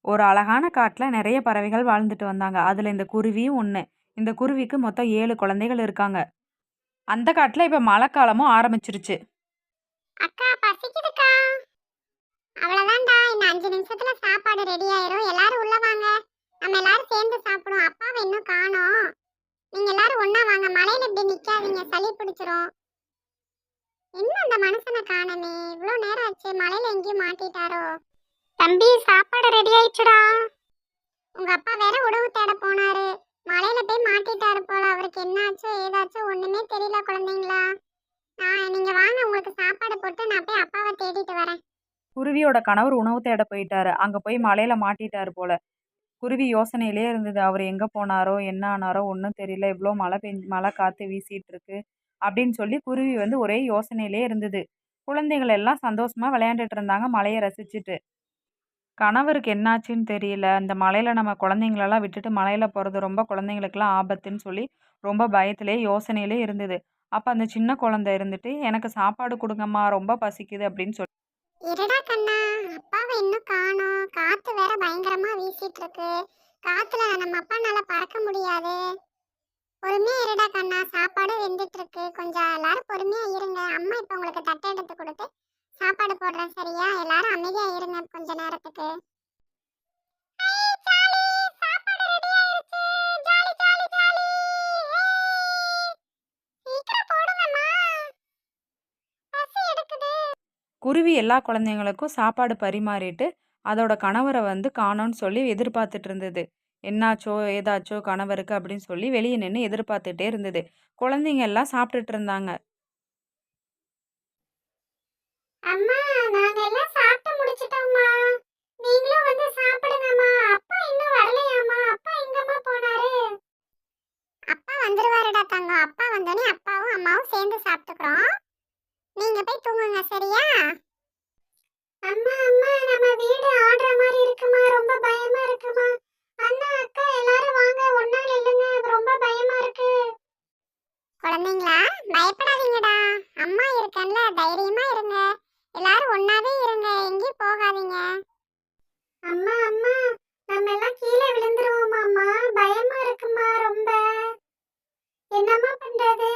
ஒரு அழகான காட்டுல நிறைய பறவைகள் வாழ்ந்துட்டு வந்தாங்க. அதுல இந்த குருவியும் ஒண்ணு. இந்த குருவிக்கு மொத்தம் 7 குழந்தைகள் இருக்காங்க. அந்த காட்டுல இப்ப மழைக்காலமும் ஆரம்பிச்சிருச்சு. அக்கா பசிக்குதுக்கா. அவ்வளவுதான்டா, இன்னும் 5 நிமிஷத்துல சாப்பாடு ரெடி ஆயிரும். எல்லாரும் உள்ள வாங்க, நம்ம எல்லாரும் சேர்ந்து சாப்பிடுவோம். அப்பாவை இன்னும் காணோம். நீங்க எல்லாரும் ஒண்ணா வாங்க, மழையில இப்படி நிக்காதீங்க, சளி பிடிச்சிரும். என்ன அந்த மனுஷனை காணமே, இவ்வளவு நேரம் ஆச்சு, மழையில எங்கேயும் மாட்டிட்டாரோ? தம்பி, சாப்பாடு ரெடி ஆயிடுச்சுடா. உங்க அப்பா வேற உணவு தேட போனாரு, மழையில போய் மாட்டிட்டாரு போல. அவருக்கு என்ன ஆச்சோ ஏதாச்சோ ஒண்ணுமே தெரியல குழந்தைங்களா. நீங்க வாங்க, உங்களுக்கு சாப்பாடு போட்டு நான் போய் அப்பாவை தேடிட்டு வரேன். குருவியோட கணவர் உணவு தேட போயிட்டாரு. அங்க போய் மலையில மாட்டிட்டாரு போல. குருவி யோசனையிலே இருந்தது. அவர் எங்க போனாரோ என்ன ஆனாரோ ஒன்றும் தெரியல. இவ்வளோ மழை காத்து வீசிட்டு இருக்கு அப்படின்னு சொல்லி குருவி வந்து ஒரே யோசனையிலே இருந்தது. குழந்தைகள் எல்லாம் சந்தோஷமா விளையாண்டுட்டு இருந்தாங்க மழையை ரசிச்சுட்டு. கணவருக்கு என்னாச்சுன்னு தெரியல. இந்த மலையில நம்ம குழந்தைங்களெல்லாம் விட்டுட்டு மலையில போறது ரொம்ப குழந்தைங்களுக்கெல்லாம் ஆபத்துன்னு சொல்லி ரொம்ப பயத்திலே யோசனையிலே இருந்தது. அப்ப அந்த சின்ன குழந்தை இருந்துட்டு, "எனக்கு சாப்பாடு குடுங்கம்மா, ரொம்ப பசிக்குது" அப்படின்னு சொல்லி இருடா கண்ணா, அப்பாவை இன்னும் காணோம். காத்து வேற பயங்கரமா வீசிட்டு இருக்கு. காத்துல நம்ம அப்பானால பறக்க முடியாது. பொறுமையா இருடா கண்ணா, சாப்பாடு வெந்துட்டு இருக்கு. கொஞ்சம் எல்லாரும் பொறுமையா இருங்க. அம்மா இப்ப உங்களுக்கு தட்டை எடுத்து கொடுத்து சாப்பாடு போடுறேன், சரியா? எல்லாரும் அமைதியா இருங்க கொஞ்ச நேரத்துக்கு. குருவி எல்லா குழந்தைங்களுக்கும் சாப்பாடு பரிமாறிட்டு அதோட கணவரை வந்து காணோன்னு சொல்லி எதிர்பார்த்துட்டு இருந்தது. என்னாச்சோ ஏதாச்சோ கணவருக்கு அப்படின்னு சொல்லி வெளியே நின்று எதிர்பார்த்துட்டே இருந்தது. குழந்தைங்க எல்லாம் சாப்பிட்டுட்டு இருந்தாங்க. அம்மா, நாங்க எல்லாம் சாப்பிட்டு முடிச்சிட்டோம்மா. நீங்களும் வந்து சாப்பிடுங்கம்மா. அப்பா இன்னும் வரலையாம்மா? அப்பா எங்கம்மா போனாரு? அப்பா வந்துருவாருடா தங்கம். அப்பா வந்தோடனே அப்பாவும் அம்மாவும் சேர்ந்து சாப்பிட்டுக்கிறோம். நீங்க போய் தூங்குங்க, சரியா? அம்மா அம்மா, நம்ம வீடு ஆடுற மாதிரி இருக்குமா? ரொம்ப பயமா இருக்குமா? அண்ணா அக்கா எல்லாரும் வாங்க, ஒண்ணா நில்லுங்க, ரொம்ப பயமா இருக்கு. குழந்தைங்களா, பயப்படாதீங்கடா. அம்மா இருக்கேன்ல, தைரியமா இருங்க. எல்லாரும் ஒண்ணாவே இருங்க, எங்கேயும் போகாதீங்க. அம்மா அம்மா, நம்ம எல்லாம் கீழே விழுந்துருவோமாம்மா? பயமா இருக்குமா ரொம்ப? என்னம்மா பண்றது?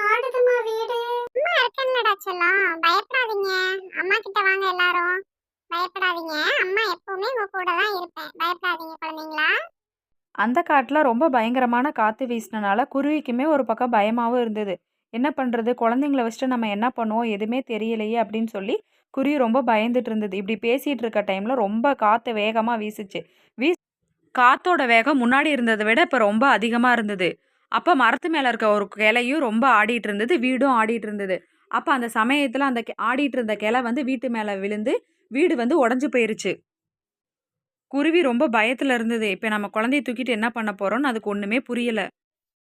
ஆடுதுமா வீடு. அம்மா இருக்கேன்லடா செல்லம், பயப்படாதீங்க. அம்மா கிட்ட வாங்க எல்லாரும். பயப்படாதீங்க, அம்மா எப்பவுமே உங்க கூட தான் இருப்பேன். பயப்படாதீங்க குழந்தைங்களா. அந்த காட்டுல ரொம்ப பயங்கரமான காத்து வீசினனால குருவிக்குமே ஒரு பக்கம் பயமாவும் இருந்தது. என்ன பண்றது, குழந்தைங்கள வச்சுட்டு நம்ம என்ன பண்ணுவோம் எதுவுமே தெரியலையே அப்படின்னு சொல்லி குருவி ரொம்ப பயந்துட்டு இருந்தது. இப்படி பேசிட்டு இருக்க டைம்ல ரொம்ப காத்து வேகமா வீசுச்சு. காத்தோட வேகம் முன்னாடி இருந்ததை விட இப்ப ரொம்ப அதிகமா இருந்தது. அப்ப மரத்து மேல இருக்க ஒரு கிளையும் ரொம்ப ஆடிட்டு இருந்தது, வீடும் ஆடிட்டு இருந்தது. அப்ப அந்த சமயத்துல அந்த ஆடிட்டு இருந்த கிளை வந்து வீட்டு மேல விழுந்து வீடு வந்து உடைஞ்சு போயிருச்சு. குருவி ரொம்ப பயத்துல இருந்தது. இப்ப நம்ம குழந்தைய தூக்கிட்டு என்ன பண்ண போறோம்னு அதுக்கு ஒண்ணுமே புரியல.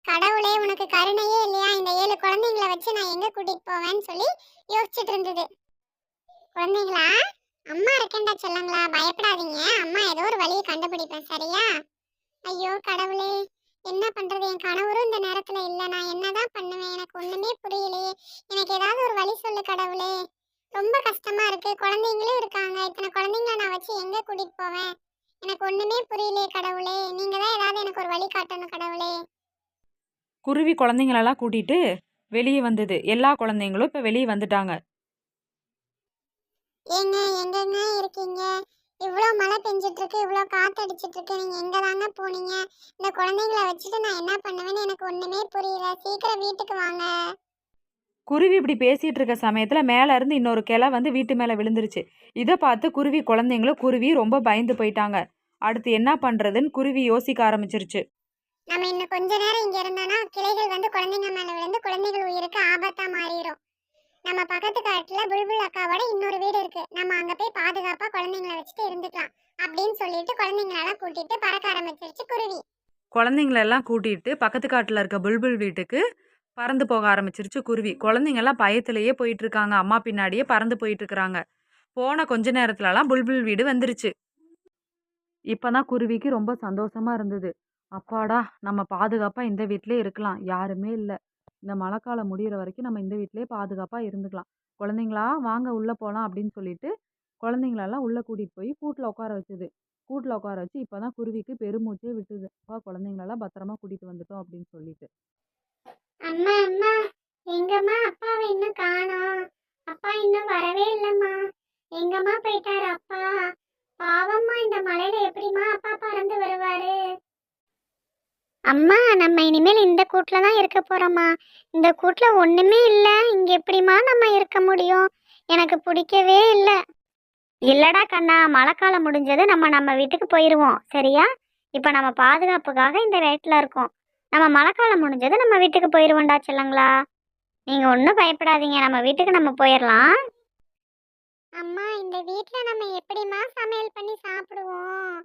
கடவுளே, உனக்கு கருணையே இல்லையா? இந்த 7 குழந்தைங்களை வச்சு நான் எங்க கூட்டிட்டு போவேன்னு சொல்லி யோசிச்சுட்டு இருந்தது. குழந்தைங்களா, அம்மா இருக்கேன்டா செல்லங்களா, பயப்படாதீங்க. அம்மா ஏதோ ஒரு வழியை கண்டுபிடிப்பேன், சரியா? ஐயோ கடவுளே, என்ன பண்றது? என் கணவரும் இந்த நேரத்துல இல்ல. நான் என்னதான் பண்ணுவேன்? எனக்கு ஒண்ணுமே புரியலையே. எனக்கு ஏதாவது ஒரு வழி சொல்லு கடவுளே. ரொம்ப கஷ்டமா இருக்கு. குழந்தைங்களும் இருக்காங்க. இத்தனை குழந்தைங்களை நான் வச்சு எங்க கூட்டிட்டு போவேன்? எனக்கு ஒண்ணுமே புரியலையே கடவுளே. நீங்க தான் ஏதாவது எனக்கு ஒரு வழி காட்டணும் கடவுளே. குருவி குழந்தைங்களெல்லாம் கூட்டிட்டு வெளியே வந்தது. எல்லா குழந்தைங்களும் இப்ப வெளியே வந்துட்டாங்க. ஏங்க, எங்கெங்க இருக்கீங்க? இவ்வளோ மழை பெஞ்சிட்டு இருக்கு, இவ்வளோ காத்து அடிச்சிட்டு இருக்கு. நீங்க எங்க தாங்க போனீங்க? இந்த குழந்தைங்களை வச்சுட்டு நான் என்ன பண்ணுவேன்னு எனக்கு ஒண்ணுமே புரியல. சீக்கிரம் வீட்டுக்கு வாங்க. குருவி இப்படி பேசிட்டு இருக்க சமயத்துல மேல இருந்து இன்னொரு கிளை வந்து வீட்டு மேல விழுந்துருச்சு. இதை பார்த்து குருவி குழந்தைங்களும் குருவி ரொம்ப பயந்து போயிட்டாங்க. அடுத்து என்ன பண்றதுன்னு குருவி யோசிக்க ஆரம்பிச்சிருச்சு. நம்ம இன்னும் கொஞ்ச நேரம் இங்க இருந்தோம்னா கிளைகள் வந்து குழந்தைங்க மேல விழுந்து குழந்தைகள் உயிருக்கு ஆபத்தா மாறிடும். நம்ம பக்கத்து காட்டுல புல்புல் அக்காவோட இன்னொரு வீடு இருக்கு. நம்ம அங்க போய் பாதுகாப்பா குழந்தைங்களை வச்சுட்டு இருந்துக்கலாம் அப்படின்னு சொல்லிட்டு குழந்தைங்களெல்லாம் கூட்டிட்டு பறக்க ஆரம்பிச்சிருச்சு குருவி. குழந்தைங்களெல்லாம் கூட்டிட்டு பக்கத்து காட்டுல இருக்க புல்புல் வீட்டுக்கு பறந்து போக ஆரம்பிச்சிருச்சு குருவி. குழந்தைங்கெல்லாம் பயத்திலேயே போயிட்டு இருக்காங்க. அம்மா பின்னாடியே பறந்து போயிட்டு இருக்கிறாங்க. போன கொஞ்ச நேரத்துலலாம் புல்புல் வீடு வந்துருச்சு. இப்பதான் குருவிக்கு ரொம்ப சந்தோஷமா இருந்தது. அப்பாடா, நம்ம பாதுகாப்பா இந்த வீட்டிலே இருக்கலாம். யாருமே இல்ல. இந்த மழைக்காலம் முடியிற வரைக்கும் நம்ம இந்த வீட்டிலேயே பாதுகாப்பா இருந்துக்கலாம். குழந்தைங்களா வாங்க உள்ள போலாம் அப்படின்னு சொல்லிட்டு குழந்தைங்களெல்லாம் உள்ளே கூட்டிகிட்டு போய் கூட்டில் உட்கார வச்சுது. கூட்டில் உட்கார வச்சு இப்போ தான் குருவிக்கு பெருமூச்சே விட்டுது. அப்பா குழந்தைங்களெல்லாம் பத்திரமா கூட்டிகிட்டு வந்துட்டோம் அப்படின்னு சொல்லிட்டு. அம்மா அம்மா எங்கம்மா அப்பாவை இன்னும் காணோம். அப்பா இன்னும் வரவே இல்லம்மா. எங்கம்மா போயிட்டாரு அப்பா? பாவம்மா, இந்த மலையில எப்படிம்மா அப்பா பறந்து வருவாரு? அம்மா, நம்ம இனிமேல் இந்த கூட்டில் தான் இருக்க போறோம்மா. இந்த கூட்டில் ஒண்ணுமே இல்லை. இங்க எப்படிம்மா நம்ம இருக்க முடியும்? எனக்கு பிடிக்கவே இல்லை. இல்லடா கண்ணா, மழைக்காலம் முடிஞ்சது நம்ம நம்ம வீட்டுக்கு போயிடுவோம், சரியா? இப்போ நம்ம பாதுகாப்புக்காக இந்த வீட்டில் இருக்கோம். நம்ம மழைக்காலம் முடிஞ்சது நம்ம வீட்டுக்கு போயிடுவோம்டா செல்லங்களா. நீங்க ஒன்றும் பயப்படாதீங்க, நம்ம வீட்டுக்கு நம்ம போயிடலாம். அம்மா, இந்த வீட்டில் நம்ம எப்படிம்மா சமையல் பண்ணி சாப்பிடுவோம்?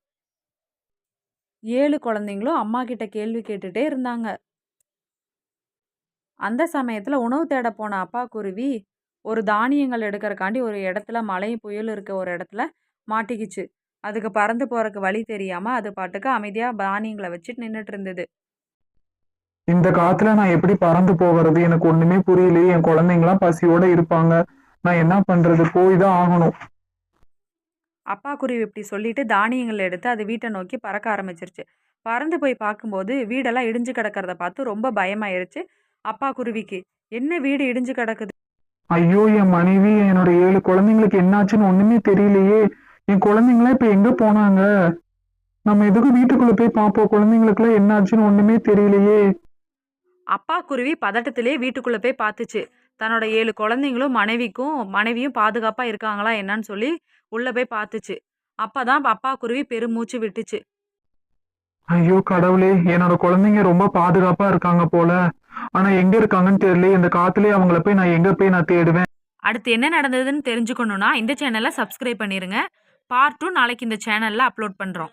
7 குழந்தைங்களும் அம்மா கிட்ட கேள்வி கேட்டுட்டே இருந்தாங்க. அந்த சமயத்துல உணவு தேட போன அப்பா குருவி ஒரு தானியங்கள் எடுக்கறக்காண்டி ஒரு இடத்துல மழை புயல் இருக்க ஒரு இடத்துல மாட்டிக்கிச்சு. அதுக்கு பறந்து போறதுக்கு வழி தெரியாம அது பாட்டுக்கு அமைதியா தானியங்களை வச்சுட்டு நின்னுட்டு இருந்தது. இந்த காத்துல நான் எப்படி பறந்து போகிறது? எனக்கு ஒண்ணுமே புரியலையே. என் குழந்தைங்களாம் பசியோட இருப்பாங்க. நான் என்ன பண்றது? போய் தான் ஆகணும். அப்பா குருவி இப்படி சொல்லிட்டு தானியங்களை எடுத்து அது வீட்டை நோக்கி பறக்க ஆரம்பிச்சிருச்சு. பறந்து போய் பார்க்கும்போது வீடெல்லாம் இடிஞ்சு கிடக்கிறத பார்த்து ரொம்ப பயமாயிருச்சு அப்பா குருவிக்கு. என்ன வீடு இடிஞ்சு கிடக்குது? ஐயோ, என் மனைவி, என்னோட 7 குழந்தைங்களுக்கு என்னாச்சுன்னு ஒண்ணுமே தெரியலையே. என் குழந்தைங்களாம் இப்ப எங்க போனாங்க? நம்ம எதுக்கு வீட்டுக்குள்ள போய் பார்ப்போம். குழந்தைங்களுக்குலாம் என்னாச்சுன்னு ஒண்ணுமே தெரியலையே. அப்பா குருவி பதட்டத்திலே வீட்டுக்குள்ள போய் பார்த்துச்சு. தன்னோட 7 குழந்தைங்களும் மனைவியும் பாதுகாப்பா இருக்காங்களா என்னன்னு சொல்லி உள்ள போய் பார்த்துச்சு. அப்பதான் அப்பா குருவி பெருமூச்சு விட்டுச்சு. ஐயோ கடவுளே, என்னோட குழந்தைங்க ரொம்ப பாதுகாப்பா இருக்காங்க போல. ஆனா எங்க இருக்காங்கன்னு தெரியல. இந்த காத்துலயே அவங்கள போய் நான் எங்க போய் நான் தேடுவேன்? அடுத்து என்ன நடந்ததுன்னு தெரிஞ்சுக்கணும்னா இந்த சேனலை சப்ஸ்கிரைப் பண்ணிருங்க. பார்ட் 2 நாளைக்கு இந்த சேனல்ல அப்லோட் பண்றோம்.